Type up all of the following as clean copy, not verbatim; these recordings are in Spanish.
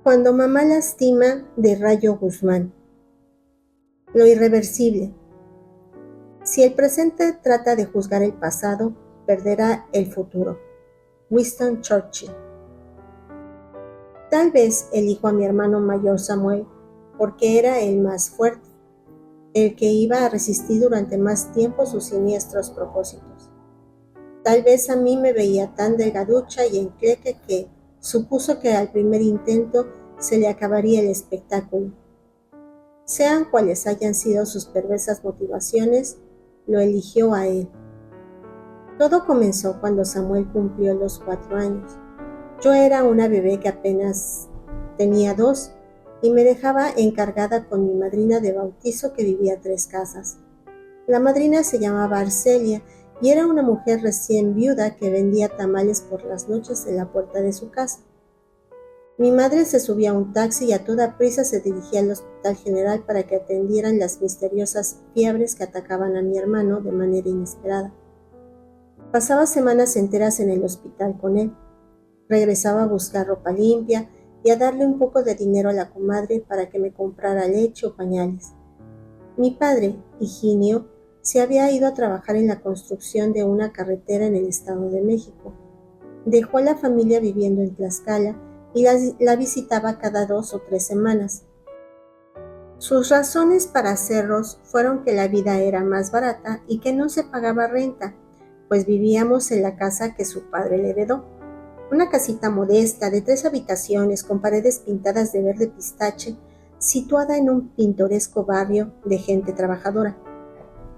Cuando mamá lastima, de Rayo Guzmán. Lo irreversible. Si el presente trata de juzgar el pasado, perderá el futuro. Winston Churchill. Tal vez elijo a mi hermano mayor Samuel porque era el más fuerte, el que iba a resistir durante más tiempo sus siniestros propósitos. Tal vez a mí me veía tan delgaducha y encleque que supuso que al primer intento se le acabaría el espectáculo. Sean cuales hayan sido sus perversas motivaciones, lo eligió a él. Todo comenzó cuando Samuel cumplió los 4 años. Yo era una bebé que apenas tenía 2 y me dejaba encargada con mi madrina de bautizo que vivía a 3 casas. La madrina se llamaba Arcelia y era una mujer recién viuda que vendía tamales por las noches en la puerta de su casa. Mi madre se subía a un taxi y a toda prisa se dirigía al Hospital General para que atendieran las misteriosas fiebres que atacaban a mi hermano de manera inesperada. Pasaba semanas enteras en el hospital con él. Regresaba a buscar ropa limpia y a darle un poco de dinero a la comadre para que me comprara leche o pañales. Mi padre, Higinio, se había ido a trabajar en la construcción de una carretera en el Estado de México. Dejó a la familia viviendo en Tlaxcala y la visitaba cada 2 o 3 semanas. Sus razones para hacerlos fueron que la vida era más barata y que no se pagaba renta, pues vivíamos en la casa que su padre le heredó. Una casita modesta de 3 habitaciones con paredes pintadas de verde pistache, situada en un pintoresco barrio de gente trabajadora.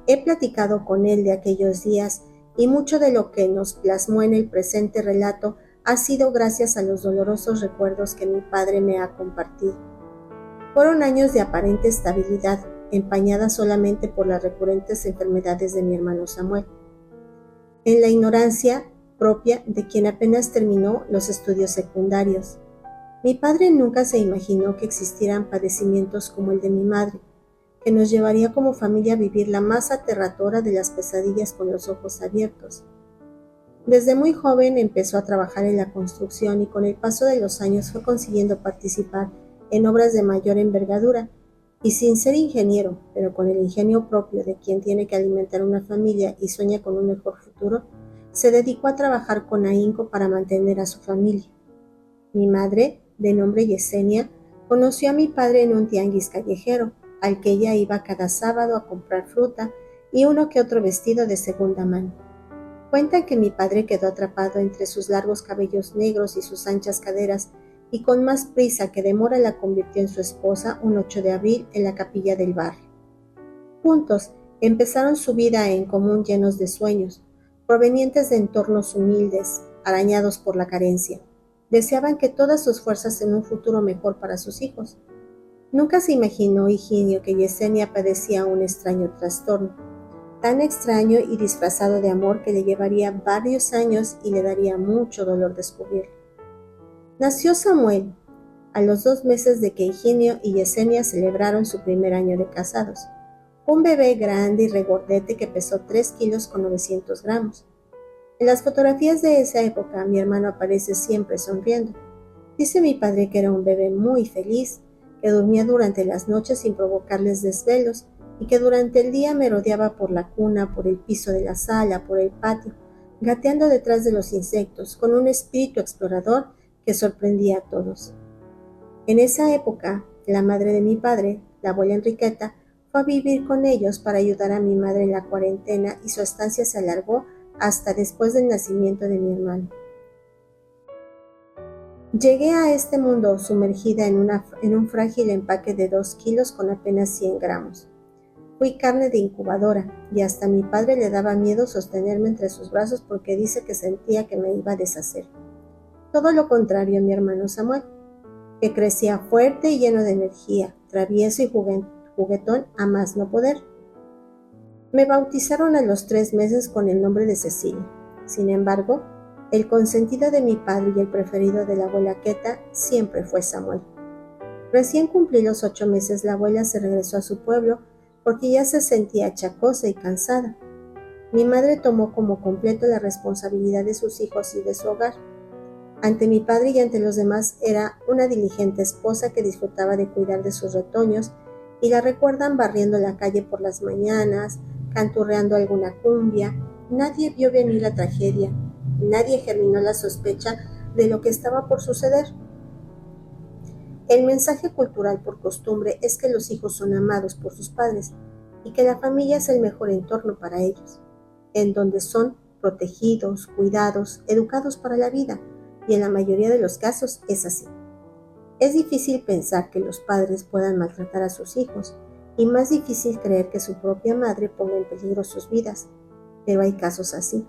He platicado con él de aquellos días y mucho de lo que nos plasmó en el presente relato ha sido gracias a los dolorosos recuerdos que mi padre me ha compartido. Fueron años de aparente estabilidad, empañadas solamente por las recurrentes enfermedades de mi hermano Samuel. En la ignorancia propia de quien apenas terminó los estudios secundarios. Mi padre nunca se imaginó que existieran padecimientos como el de mi madre, que nos llevaría como familia a vivir la más aterradora de las pesadillas con los ojos abiertos. Desde muy joven empezó a trabajar en la construcción y con el paso de los años fue consiguiendo participar en obras de mayor envergadura, y sin ser ingeniero, pero con el ingenio propio de quien tiene que alimentar una familia y sueña con un mejor futuro, se dedicó a trabajar con ahínco para mantener a su familia. Mi madre, de nombre Yesenia, conoció a mi padre en un tianguis callejero, al que ella iba cada sábado a comprar fruta y uno que otro vestido de segunda mano. Cuentan que mi padre quedó atrapado entre sus largos cabellos negros y sus anchas caderas, y con más prisa que demora la convirtió en su esposa un 8 de abril en la capilla del barrio. Juntos empezaron su vida en común llenos de sueños, provenientes de entornos humildes, arañados por la carencia. Deseaban que todas sus fuerzas en un futuro mejor para sus hijos. Nunca se imaginó Higinio que Yesenia padecía un extraño trastorno, tan extraño y disfrazado de amor que le llevaría varios años y le daría mucho dolor descubrirlo. Nació Samuel a los 2 meses de que Higinio y Yesenia celebraron su primer año de casados. Un bebé grande y regordete que pesó 3 kilos con 900 gramos. En las fotografías de esa época mi hermano aparece siempre sonriendo. Dice mi padre que era un bebé muy feliz, que dormía durante las noches sin provocarles desvelos y que durante el día merodeaba por la cuna, por el piso de la sala, por el patio, gateando detrás de los insectos, con un espíritu explorador que sorprendía a todos. En esa época, la madre de mi padre, la abuela Enriqueta, fue a vivir con ellos para ayudar a mi madre en la cuarentena y su estancia se alargó hasta después del nacimiento de mi hermano. Llegué a este mundo sumergida en un frágil empaque de 2 kilos con apenas 100 gramos. Fui carne de incubadora y hasta a mi padre le daba miedo sostenerme entre sus brazos porque dice que sentía que me iba a deshacer. Todo lo contrario a mi hermano Samuel, que crecía fuerte y lleno de energía, travieso y juguetón a más no poder. Me bautizaron a los 3 meses con el nombre de Cecilia. Sin embargo, el consentido de mi padre y el preferido de la abuela Queta siempre fue Samuel. Recién cumplí los 8 meses, la abuela se regresó a su pueblo porque ya se sentía achacosa y cansada. Mi madre tomó como completo la responsabilidad de sus hijos y de su hogar. Ante mi padre y ante los demás era una diligente esposa que disfrutaba de cuidar de sus retoños, y la recuerdan barriendo la calle por las mañanas, canturreando alguna cumbia. Nadie vio venir la tragedia, nadie germinó la sospecha de lo que estaba por suceder. El mensaje cultural por costumbre es que los hijos son amados por sus padres y que la familia es el mejor entorno para ellos, en donde son protegidos, cuidados, educados para la vida, y en la mayoría de los casos es así. Es difícil pensar que los padres puedan maltratar a sus hijos, y más difícil creer que su propia madre ponga en peligro sus vidas, pero hay casos así.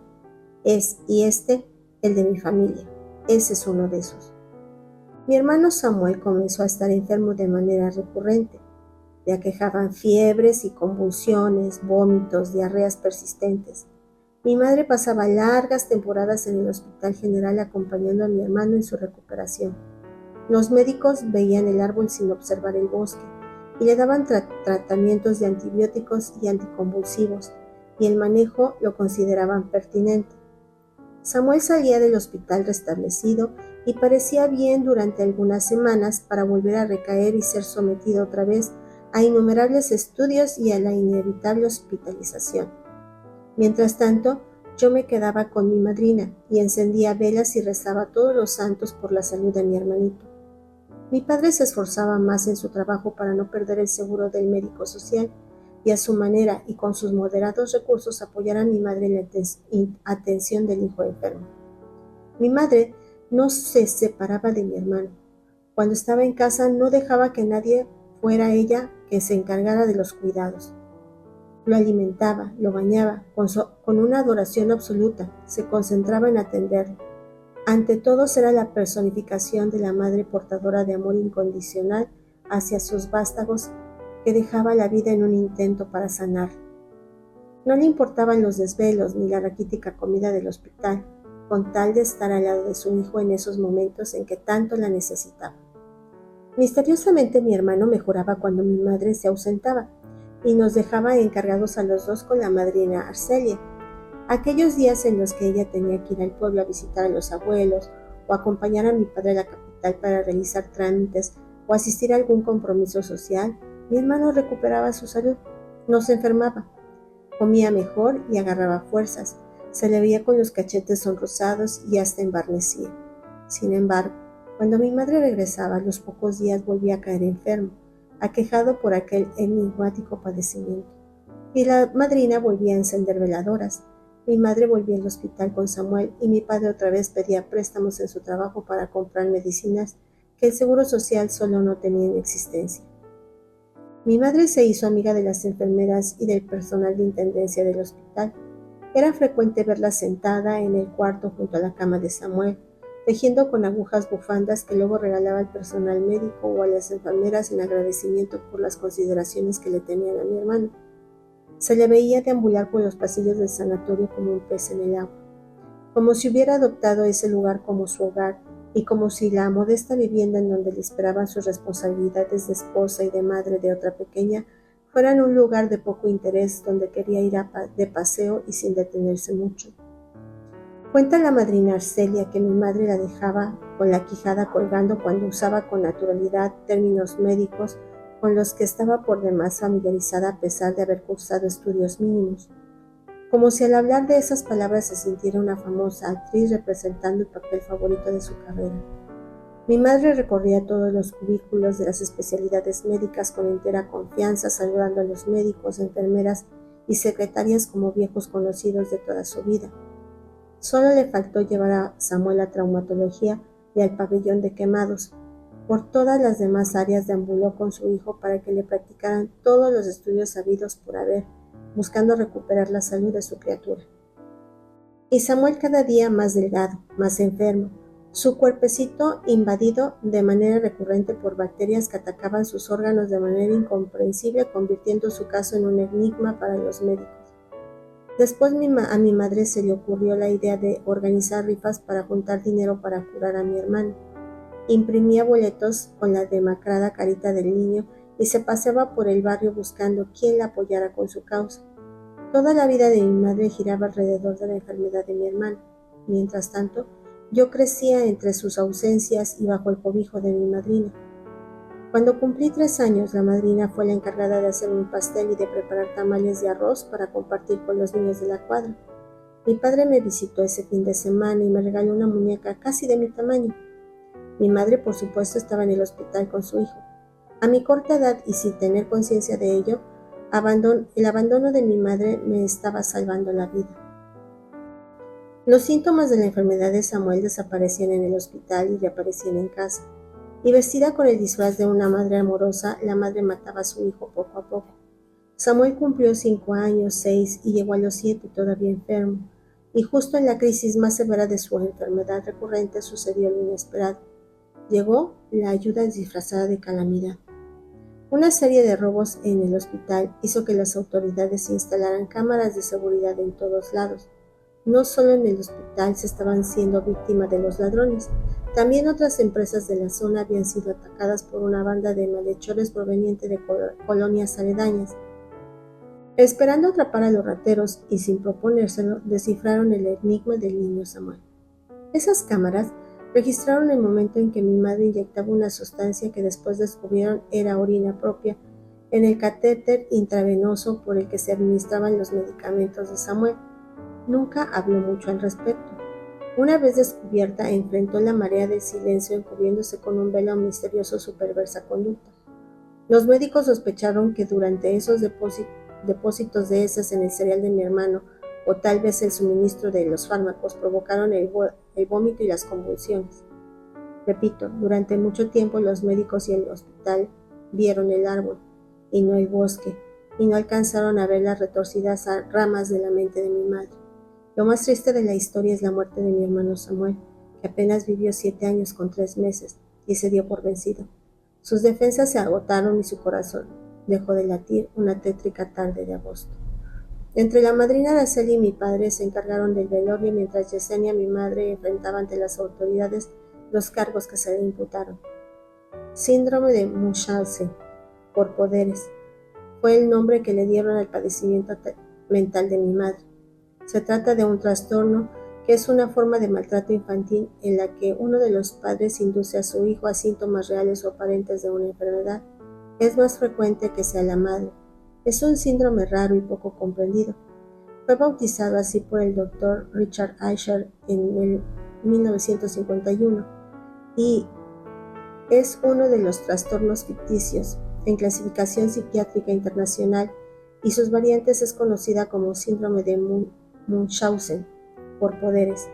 El de mi familia, ese es uno de esos. Mi hermano Samuel comenzó a estar enfermo de manera recurrente. Le aquejaban fiebres y convulsiones, vómitos, diarreas persistentes. Mi madre pasaba largas temporadas en el Hospital General acompañando a mi hermano en su recuperación. Los médicos veían el árbol sin observar el bosque y le daban tratamientos de antibióticos y anticonvulsivos, y el manejo lo consideraban pertinente. Samuel salía del hospital restablecido y parecía bien durante algunas semanas para volver a recaer y ser sometido otra vez a innumerables estudios y a la inevitable hospitalización. Mientras tanto, yo me quedaba con mi madrina y encendía velas y rezaba todos los santos por la salud de mi hermanito. Mi padre se esforzaba más en su trabajo para no perder el seguro del médico social, y a su manera y con sus moderados recursos apoyar a mi madre en la atención del hijo enfermo. Mi madre no se separaba de mi hermano. Cuando estaba en casa no dejaba que nadie fuera ella que se encargara de los cuidados. Lo alimentaba, lo bañaba, con una adoración absoluta, se concentraba en atenderlo. Ante todos era la personificación de la madre portadora de amor incondicional hacia sus vástagos, que dejaba la vida en un intento para sanar. No le importaban los desvelos ni la raquítica comida del hospital, con tal de estar al lado de su hijo en esos momentos en que tanto la necesitaba. Misteriosamente mi hermano mejoraba cuando mi madre se ausentaba y nos dejaba encargados a los dos con la madrina Arcelia. Aquellos días en los que ella tenía que ir al pueblo a visitar a los abuelos o acompañar a mi padre a la capital para realizar trámites o asistir a algún compromiso social, mi hermano recuperaba su salud, no se enfermaba, comía mejor y agarraba fuerzas, se le veía con los cachetes sonrosados y hasta embarnecía. Sin embargo, cuando mi madre regresaba, a los pocos días volvía a caer enfermo, aquejado por aquel enigmático padecimiento, y la madrina volvía a encender veladoras. Mi madre volvía al hospital con Samuel y mi padre otra vez pedía préstamos en su trabajo para comprar medicinas que el seguro social solo no tenía en existencia. Mi madre se hizo amiga de las enfermeras y del personal de intendencia del hospital. Era frecuente verla sentada en el cuarto junto a la cama de Samuel, tejiendo con agujas bufandas que luego regalaba al personal médico o a las enfermeras en agradecimiento por las consideraciones que le tenían a mi hermano. Se le veía deambular por los pasillos del sanatorio como un pez en el agua, como si hubiera adoptado ese lugar como su hogar y como si la modesta vivienda en donde le esperaban sus responsabilidades de esposa y de madre de otra pequeña fueran un lugar de poco interés donde quería ir de paseo y sin detenerse mucho. Cuenta la madrina Arcelia que mi madre la dejaba con la quijada colgando cuando usaba con naturalidad términos médicos con los que estaba por demás familiarizada a pesar de haber cursado estudios mínimos, como si al hablar de esas palabras se sintiera una famosa actriz representando el papel favorito de su carrera. Mi madre recorría todos los cubículos de las especialidades médicas con entera confianza, saludando a los médicos, enfermeras y secretarias como viejos conocidos de toda su vida. Solo le faltó llevar a Samuel a traumatología y al pabellón de quemados. Por todas las demás áreas deambuló con su hijo para que le practicaran todos los estudios sabidos por haber, buscando recuperar la salud de su criatura. Y Samuel cada día más delgado, más enfermo, su cuerpecito invadido de manera recurrente por bacterias que atacaban sus órganos de manera incomprensible, convirtiendo su caso en un enigma para los médicos. Después a mi madre se le ocurrió la idea de organizar rifas para juntar dinero para curar a mi hermano. Imprimía boletos con la demacrada carita del niño y se paseaba por el barrio buscando quién la apoyara con su causa. Toda la vida de mi madre giraba alrededor de la enfermedad de mi hermano. Mientras tanto, Yo crecía entre sus ausencias y bajo el cobijo de mi madrina. Cuando cumplí 3 años, la madrina fue la encargada de hacer un pastel y de preparar tamales de arroz para compartir con los niños de la cuadra. Mi padre me visitó ese fin de semana y me regaló una muñeca casi de mi tamaño. Mi madre, por supuesto, estaba en el hospital con su hijo. A mi corta edad y sin tener conciencia de ello, el abandono de mi madre me estaba salvando la vida. Los síntomas de la enfermedad de Samuel desaparecían en el hospital y reaparecían en casa. Y vestida con el disfraz de una madre amorosa, la madre mataba a su hijo poco a poco. Samuel cumplió 5 años, 6 y llegó a los 7 todavía enfermo. Y justo en la crisis más severa de su enfermedad recurrente sucedió lo inesperado. Llegó la ayuda disfrazada de calamidad. Una serie de robos en el hospital hizo que las autoridades instalaran cámaras de seguridad en todos lados. No solo en el hospital se estaban siendo víctimas de los ladrones, también otras empresas de la zona habían sido atacadas por una banda de malhechores proveniente de colonias aledañas. Esperando atrapar a los rateros y sin proponérselo, descifraron el enigma del niño Samuel. Esas cámaras registraron el momento en que mi madre inyectaba una sustancia que después descubrieron era orina propia en el catéter intravenoso por el que se administraban los medicamentos de Samuel. Nunca habló mucho al respecto. Una vez descubierta, enfrentó la marea del silencio encubriéndose con un velo misterioso su perversa conducta. Los médicos sospecharon que durante esos depósitos de heces en el cereal de mi hermano, o tal vez el suministro de los fármacos, provocaron el vómito y las convulsiones. Repito, durante mucho tiempo los médicos y el hospital vieron el árbol, y no el bosque, y no alcanzaron a ver las retorcidas ramas de la mente de mi madre. Lo más triste de la historia es la muerte de mi hermano Samuel, que apenas vivió 7 años con 3 meses, y se dio por vencido. Sus defensas se agotaron y su corazón dejó de latir una tétrica tarde de agosto. Entre la madrina Araceli y mi padre se encargaron del velorio mientras Yesenia, mi madre, enfrentaba ante las autoridades los cargos que se le imputaron. Síndrome de Munchausen, por poderes, fue el nombre que le dieron al padecimiento mental de mi madre. Se trata de un trastorno que es una forma de maltrato infantil en la que uno de los padres induce a su hijo a síntomas reales o aparentes de una enfermedad. Es más frecuente que sea la madre. Es un síndrome raro y poco comprendido. Fue bautizado así por el Dr. Richard Eicher en 1951 y es uno de los trastornos ficticios en clasificación psiquiátrica internacional y sus variantes es conocida como síndrome de Munchausen, por poderes,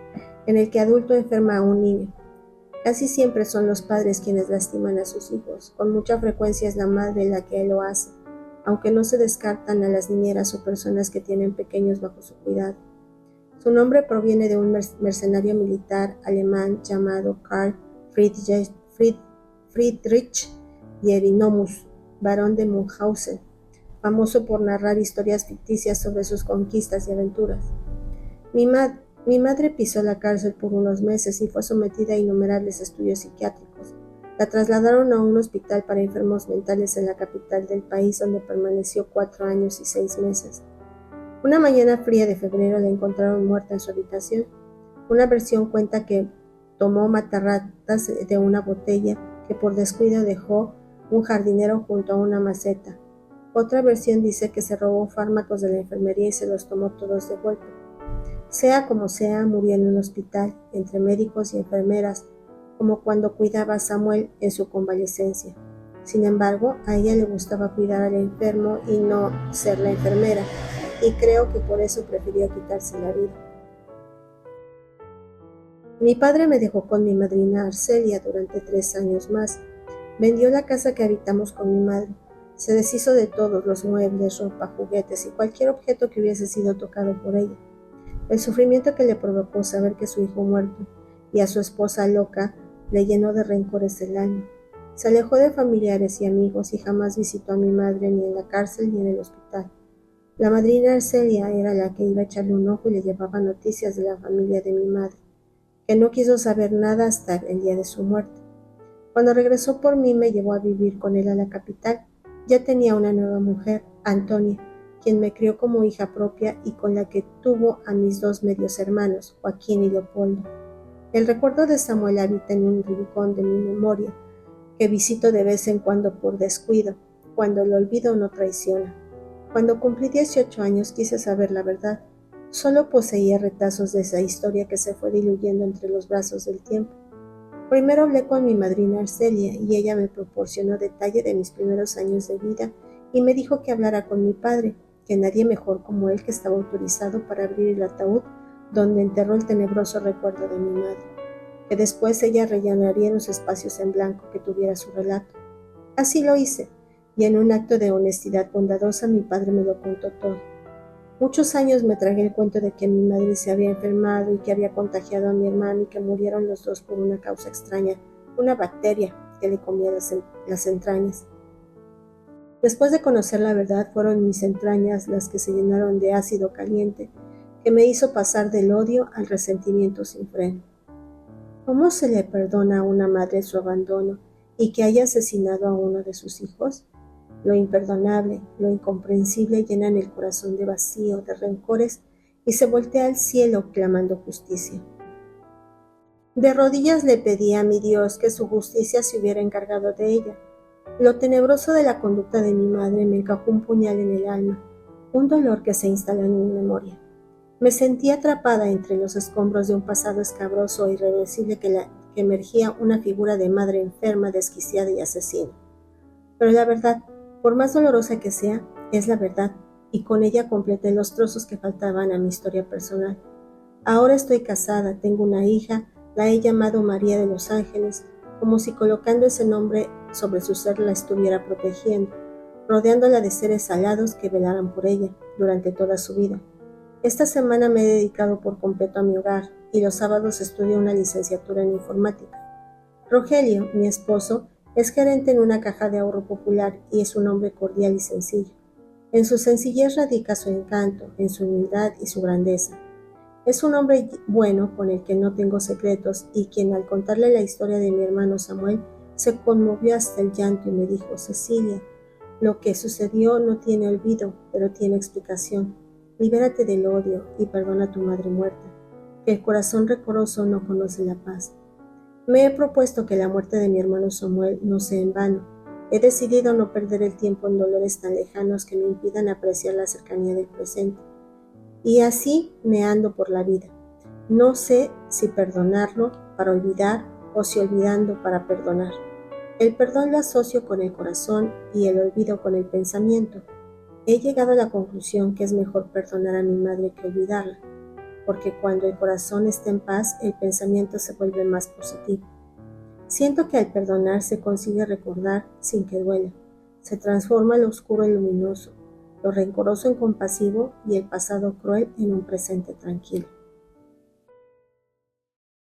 en el que adulto enferma a un niño. Casi siempre son los padres quienes lastiman a sus hijos, con mucha frecuencia es la madre la que lo hace, aunque no se descartan a las niñeras o personas que tienen pequeños bajo su cuidado. Su nombre proviene de un mercenario militar alemán llamado Karl Friedrich Jerinomus, barón de Munchausen, famoso por narrar historias ficticias sobre sus conquistas y aventuras. Mi madre pisó la cárcel por unos meses y fue sometida a innumerables estudios psiquiátricos. La trasladaron a un hospital para enfermos mentales en la capital del país, donde permaneció 4 años y 6 meses. Una mañana fría de febrero la encontraron muerta en su habitación. Una versión cuenta que tomó matarratas de una botella que por descuido dejó un jardinero junto a una maceta. Otra versión dice que se robó fármacos de la enfermería y se los tomó todos de golpe. Sea como sea, murió en un hospital, entre médicos y enfermeras, como cuando cuidaba a Samuel en su convalecencia. Sin embargo, a ella le gustaba cuidar al enfermo y no ser la enfermera, y creo que por eso prefirió quitarse la vida. Mi padre me dejó con mi madrina Arcelia durante 3 años más. Vendió la casa que habitamos con mi madre. Se deshizo de todos los muebles, ropa, juguetes y cualquier objeto que hubiese sido tocado por ella. El sufrimiento que le provocó saber que su hijo muerto y a su esposa loca le llenó de rencores el alma. Se alejó de familiares y amigos y jamás visitó a mi madre ni en la cárcel ni en el hospital. La madrina Arcelia era la que iba a echarle un ojo y le llevaba noticias de la familia de mi madre, que no quiso saber nada hasta el día de su muerte. Cuando regresó por mí me llevó a vivir con él a la capital. Ya tenía una nueva mujer, Antonia, quien me crió como hija propia y con la que tuvo a mis 2 medios hermanos, Joaquín y Leopoldo. El recuerdo de Samuel habita en un rincón de mi memoria, que visito de vez en cuando por descuido, cuando el olvido no traiciona. Cuando cumplí 18 años quise saber la verdad. Solo poseía retazos de esa historia que se fue diluyendo entre los brazos del tiempo. Primero hablé con mi madrina Arcelia y ella me proporcionó detalle de mis primeros años de vida y me dijo que hablara con mi padre, que nadie mejor como él que estaba autorizado para abrir el ataúd donde enterró el tenebroso recuerdo de mi madre, que después ella rellenaría los espacios en blanco que tuviera su relato. Así lo hice, y en un acto de honestidad bondadosa mi padre me lo contó todo. Muchos años me tragué el cuento de que mi madre se había enfermado y que había contagiado a mi hermano y que murieron los dos por una causa extraña, una bacteria que le comía las entrañas. Después de conocer la verdad, fueron mis entrañas las que se llenaron de ácido caliente, que me hizo pasar del odio al resentimiento sin freno. ¿Cómo se le perdona a una madre su abandono y que haya asesinado a uno de sus hijos? Lo imperdonable, lo incomprensible llenan el corazón de vacío, de rencores, y se voltea al cielo clamando justicia. De rodillas le pedí a mi Dios que su justicia se hubiera encargado de ella. Lo tenebroso de la conducta de mi madre me encajó un puñal en el alma, un dolor que se instaló en mi memoria. Me sentí atrapada entre los escombros de un pasado escabroso e irreversible que emergía una figura de madre enferma, desquiciada y asesina. Pero la verdad, por más dolorosa que sea, es la verdad, y con ella completé los trozos que faltaban a mi historia personal. Ahora estoy casada, tengo una hija, la he llamado María de los Ángeles, como si colocando ese nombre sobre su ser la estuviera protegiendo, rodeándola de seres alados que velaran por ella durante toda su vida. Esta semana me he dedicado por completo a mi hogar y los sábados estudio una licenciatura en informática. Rogelio, mi esposo, es gerente en una caja de ahorro popular y es un hombre cordial y sencillo. En su sencillez radica su encanto, en su humildad y su grandeza. Es un hombre bueno con el que no tengo secretos y quien al contarle la historia de mi hermano Samuel se conmovió hasta el llanto y me dijo: Cecilia, lo que sucedió no tiene olvido, pero tiene explicación. Libérate del odio y perdona a tu madre muerta, que el corazón recoroso no conoce la paz. Me he propuesto que la muerte de mi hermano Samuel no sea en vano. He decidido no perder el tiempo en dolores tan lejanos que me impidan apreciar la cercanía del presente. Y así me ando por la vida. No sé si perdonarlo para olvidar o si olvidando para perdonar. El perdón lo asocio con el corazón y el olvido con el pensamiento. He llegado a la conclusión que es mejor perdonar a mi madre que olvidarla, porque cuando el corazón está en paz, el pensamiento se vuelve más positivo. Siento que al perdonar se consigue recordar sin que duela. Se transforma lo oscuro en luminoso, lo rencoroso en compasivo y el pasado cruel en un presente tranquilo.